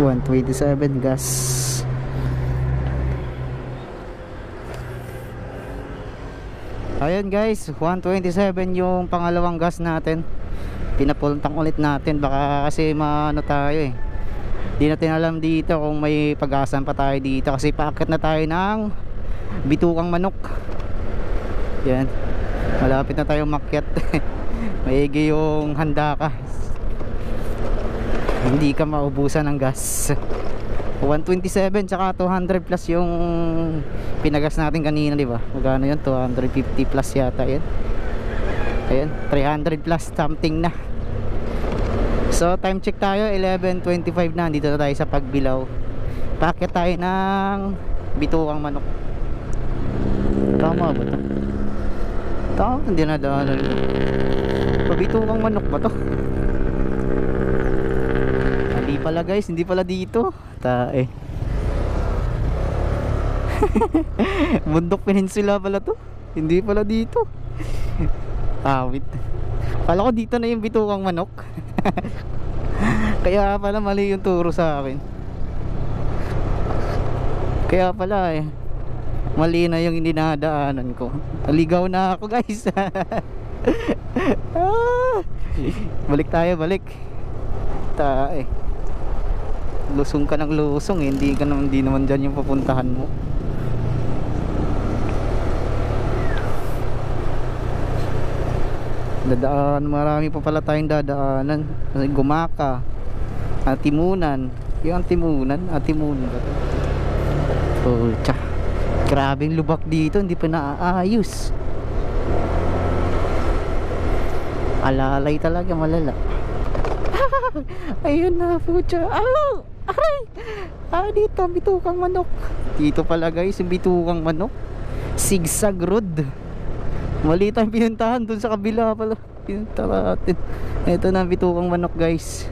127 gas. Ayun guys, 127 yung pangalawang gas natin. Pinapultang ulit natin, baka kasi maano tayo eh. Di natin alam dito kung may pag-asan pa tayo dito, kasi paakit na tayo ng Bitukang Manok. Yan, malapit na tayo makyat. Maigi yung handa ka, hindi ka maubusan ng gas. 127 tsaka 200 plus yung pinagas natin kanina, di ba? Magkano yun? 250 plus yata yan. Ayan, 300 plus something na. So time check tayo, 11:25 na. Dito na tayo sa Pagbilao. Paakit tayo ng Bitukang Manok. Tama ba ito? Tama, hindi na daanan. Bitukang Manok ba to? Hindi pala guys, hindi pala dito. Tae. Bundok Peninsula pala to. Hindi pala dito. Awit. Kala ko dito na yung Bitukang Manok. Kaya pala mali yung turo sa akin. Kaya pala eh, mali na yung dinadaanan ko. Naligaw na ako guys. Balik tayo, balik. Tae. Lusong ka ng lusong eh. Hindi naman dyan yung papuntahan mo. Dadaan, marami pa pala tayong dadaanan. Gumaka, Atimunan. Yung Atimunan ba ito? Pucha, grabing lubak dito, hindi pa naaayos. Alalay talaga, malala. Ayun na, pucha. Dito Bitukang Manok. Dito pala guys yung Bitukang Manok. Zigzag Road. Mali tayong pinuntahan, dun sa kabila pala pinunta natin. Ito na Bitukang Manok guys.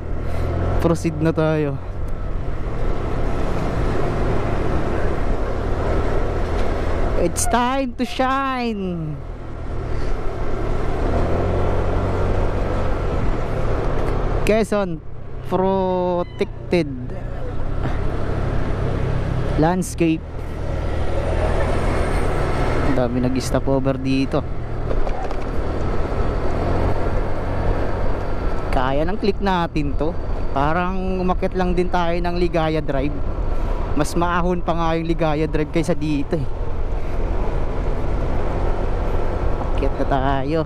Proceed na tayo. It's time to shine. Quezon Protected Landscape. Ang dami nag-stop over dito. Kaya ng click natin to. Parang umakyat lang din tayo ng Ligaya Drive. Mas maahon pa nga yung Ligaya Drive kaysa dito eh. Akyat na tayo.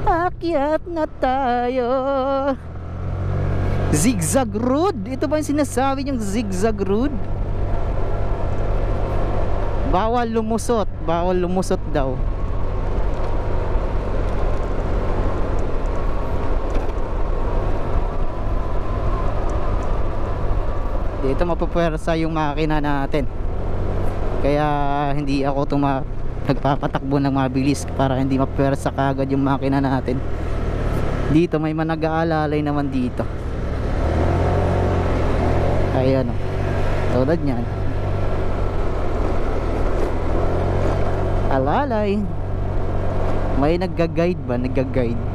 Akyat na tayo. Zigzag Road. Ito ba yung sinasabi niyang Zigzag Road? Bawal lumusot. Bawal lumusot daw. Dito mapupwersa yung makina natin. Kaya hindi ako nagpapatakbo ng mabilis para hindi mapwersa kagad yung makina natin. Dito may nag-aalalay naman dito. Ayan o, tulad nyan, alalay. May nagga-guide ba? Nagga-guide.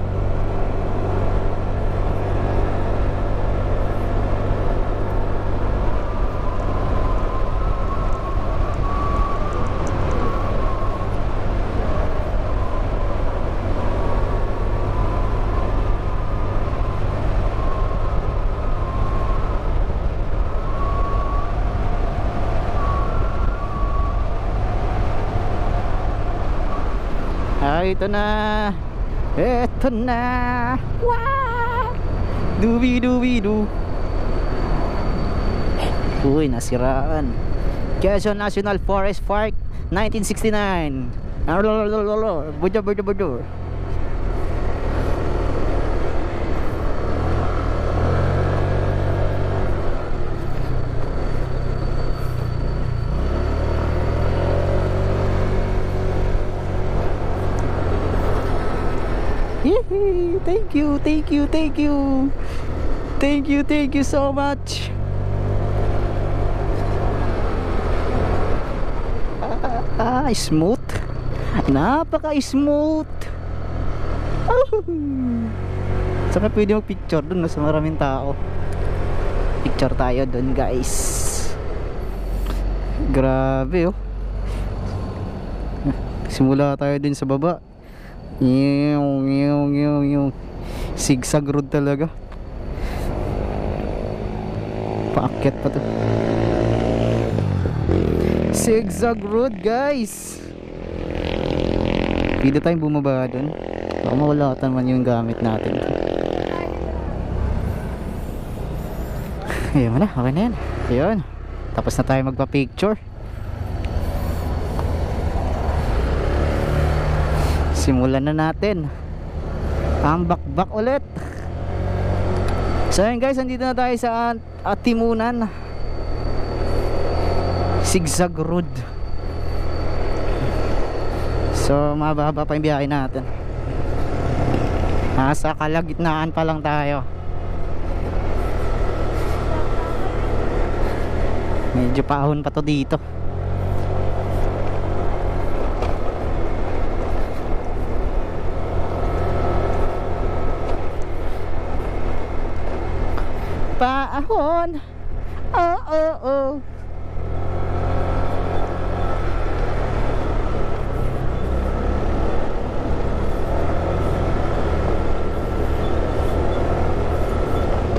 Ito na. Ito na. Wow! Dubi-dubi-du. Uy, nasiraan. Quezon National Forest Park 1969. Bujo. Thank you so much. Smooth. Napaka-smooth. Saka pwede mag-picture dun, mas maraming tao. Picture tayo dun, guys. Grabe, oh. Simula tayo din sa baba. Yung zigzag road talaga. Paakyat pa to. Zigzag road, guys. Pwede tayong bumaba dun. Baka mawalatan man yung gamit natin. Ayun na, okay na yan. Ayun, tapos na tayo magpa-picture. Simulan na natin ang bakbak ulit. So ayun guys, andito na tayo sa Atimunan Zigzag Road. So mababa pa yung biyahe natin. Nasa kalagitnaan pa lang tayo. Medyo paahon pa to dito. Paahon. Oh.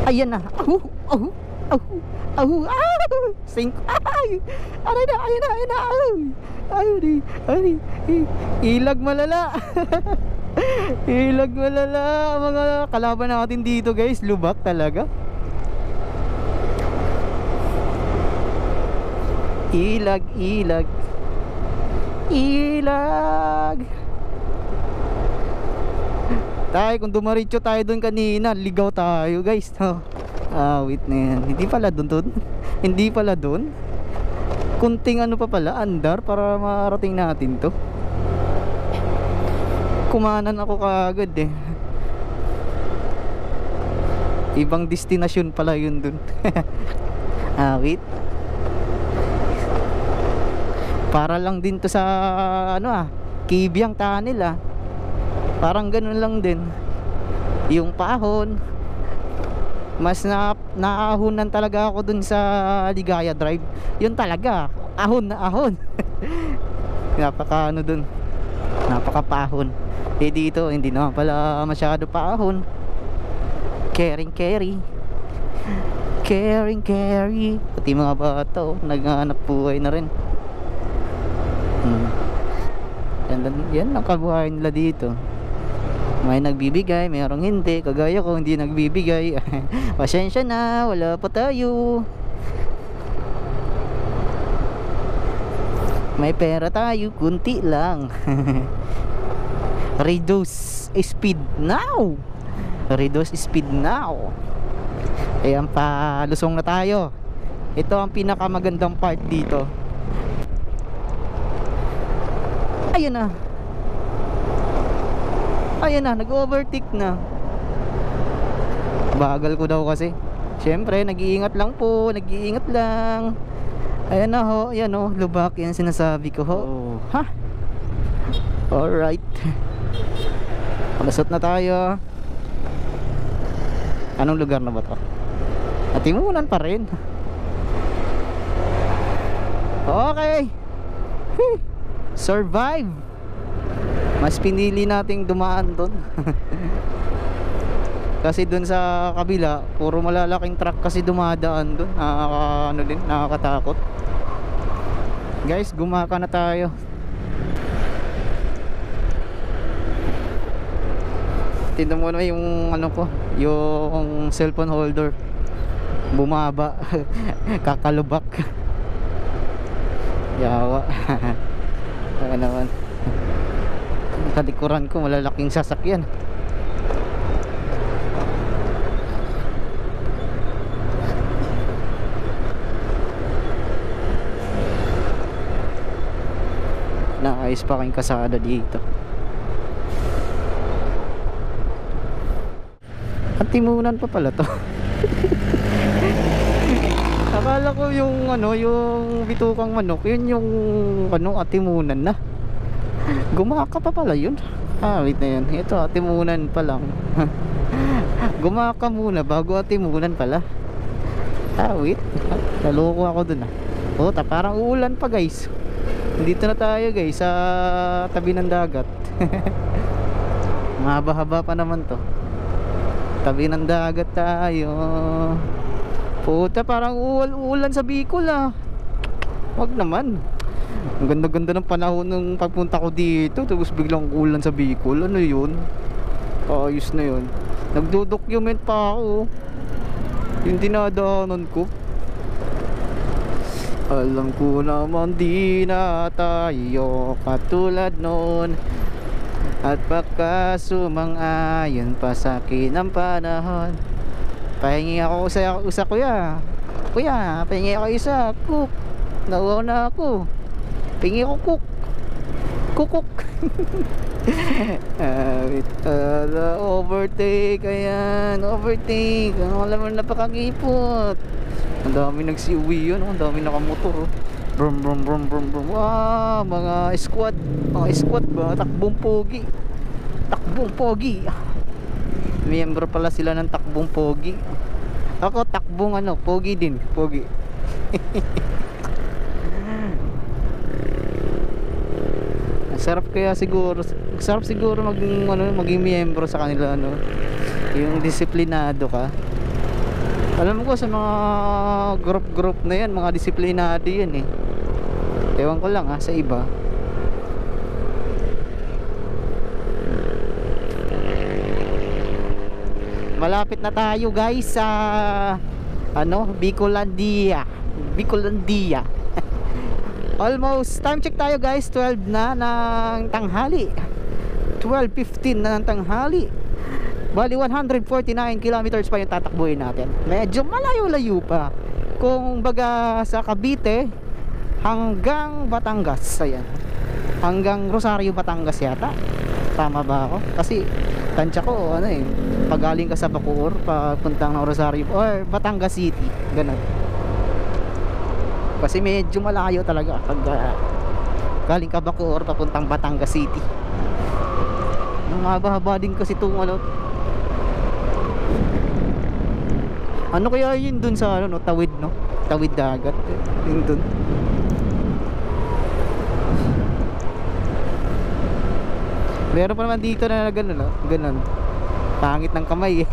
Ayan na. Sink. Aray na. Ay. Ilag malala. Ilag malala. Mga kalaban natin dito, guys. Lubak talaga. Ilag. Tayo, kung dumaritso tayo doon kanina, ligaw tayo, guys. Wait na yan. Hindi pala doon. Hindi pala doon. Kunting ano pa pala, andar para marating natin to. Kumanan ako kaagad eh. Ibang destinasyon pala yun doon. Wait. Para lang din to sa Kibyang Tunnel Parang ganun lang din. Yung paahon. Mas naahonan talaga ako dun sa Ligaya Drive. Yun talaga, ahon na ahon. Napaka dun, napaka paahon. Dito hindi naman pala masyado paahon. Caring. Pati mga bata naghahanap buhay na rin. Yan ang kabuhayan nila dito. May nagbibigay, mayroong hindi. Kagaya ko, hindi nagbibigay. Pasensya na, wala pa tayo. May pera tayo, kunti lang. Reduce speed now. Ayan pa, lusong na tayo. Ito ang pinakamagandang part dito. Ayun na, nag-overtake na. Bagal ko daw kasi. Siyempre, nag-iingat lang. Ayan na ho, lubak. Yan sinasabi ko ho. Ha? Alright. Palasot na tayo. Anong lugar na ba to? Atimunan pa rin. Okay. Survive. Mas pinili nating dumaan doon. Kasi doon sa kabila puro malalaking truck kasi dumadaan doon. Nakakatakot. Guys, gumaka na tayo. Tingnan mo na yung yung cellphone holder bumaba. Kakalubak. Yawa. Ano naman, talikuran ko malalaking sasakyan. Naayos pa kayong kasada dito. Atimunan pa pala to. Akala ko yung yung bitukang manok, yun yung Atimunan na. Gumaka pa pala yun. Wait na yun. Ito, Atimunan pa lang. Gumaka muna bago atimunan pala. Wait. Naloko ako dun ah. Parang uulan pa guys. Dito na tayo guys sa tabi ng dagat. Mahaba-haba pa naman to. Tabi ng dagat tayo. Parang uulan sa Bicol ah. Wag naman. Ang ganda-ganda ng panahon nung pagpunta ko dito, tapos biglang ulan sa Bicol. Ano yun? Ayos na yun. Nagdo-document pa ako. Yung dinadaanan ko. Alam ko naman di na tayo katulad noon. At baka sumang-ayon pa sa akin ang panahon. Pahingi ako sa kuya. Kuya, pahingi ako isa. Cook. Nauwaw na ako. Pahingi ako cook. Kukuk. Overtake. Ayan. Overtake. Alam mo, napakagipot. Ang dami nagsiuwi yun. Ang dami nakamotor. Brum brum brum brum brum. Wow, mga squad. Mga squad ba? Takbong pogi. Takbong pogi. Miyembro pala sila ng takbong pogi. Ako takbong pogi din. Pogi. Sarap kaya siguro. Sarap siguro maging miyembro sa kanila yung disiplinado ka. Alam ko sa mga group na yan, mga disiplinado yan eh. Ewan ko lang sa iba. Malapit na tayo guys sa Bicolandia. Bicolandia. Almost, time check tayo guys, 12 na ng tanghali. 12:15 na ng tanghali. Bali 149 kilometers pa yung tatakbuhin natin. Medyo malayo-layo pa. Kung baga sa Cavite hanggang Batangas. Ayan. Hanggang Rosario, Batangas yata. Tama ba ako? Kasi tansya ko pag galing ka sa Bacoor papuntang Rosario or Batangas City, ganun. Kasi medyo malayo talaga pag galing ka Bacoor papuntang Batangas City. Ang haba-haba din kasi itong ano kaya yun dun sa tawid tawid dagat yun dun. Meron pa naman dito na ganun pangit ng kamay